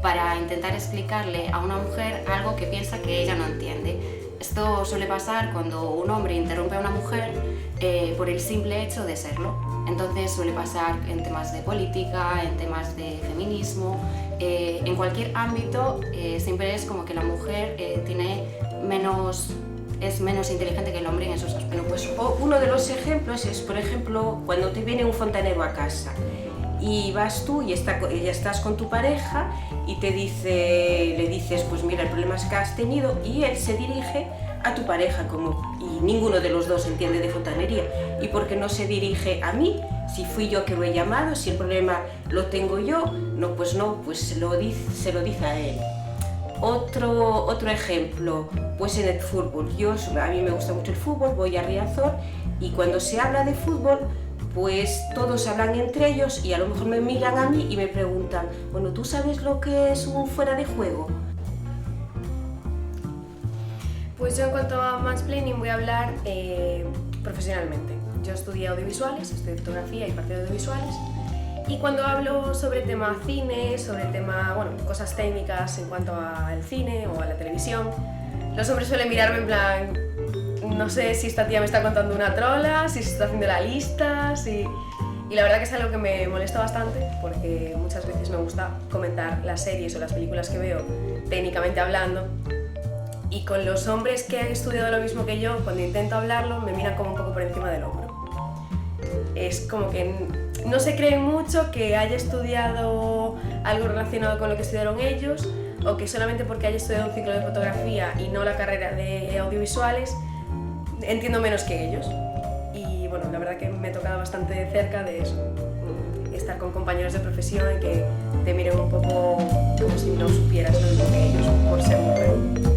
para intentar explicarle a una mujer algo que piensa que ella no entiende. Esto suele pasar cuando un hombre interrumpe a una mujer por el simple hecho de serlo. Entonces suele pasar en temas de política, en temas de feminismo, en cualquier ámbito. Siempre es como que la mujer es menos inteligente que el hombre en esos aspectos. Pues uno de los ejemplos es, por ejemplo, cuando te viene un fontanero a casa y vas tú y ya estás con tu pareja y le dices, pues mira, el problema es que has tenido, y él se dirige a tu pareja y ninguno de los dos entiende de fontanería. ¿Y por qué no se dirige a mí? Si fui yo que lo he llamado, si el problema lo tengo yo, pues se lo dice a él. Otro ejemplo, pues en el fútbol. A mí me gusta mucho el fútbol, voy a Riazor y cuando se habla de fútbol, pues todos hablan entre ellos y a lo mejor me miran a mí y me preguntan, bueno, ¿tú sabes lo que es un fuera de juego? Pues yo en cuanto a mansplaining voy a hablar profesionalmente. Yo estudié audiovisuales, estudié fotografía y parte de audiovisuales, y cuando hablo sobre tema cine, cosas técnicas en cuanto al cine o a la televisión, los hombres suelen mirarme en plan, no sé si esta tía me está contando una trola, si se está haciendo la lista, y la verdad que es algo que me molesta bastante porque muchas veces me gusta comentar las series o las películas que veo técnicamente hablando, y con los hombres que han estudiado lo mismo que yo, cuando intento hablarlo me miran como un poco por encima del hombro. Es como que no se creen mucho que haya estudiado algo relacionado con lo que estudiaron ellos, o que solamente porque haya estudiado un ciclo de fotografía y no la carrera de audiovisuales entiendo menos que ellos. Y bueno, la verdad que me he tocado bastante de cerca de eso, estar con compañeros de profesión y que te miren un poco como si no supieras lo mismo que ellos por ser mujer.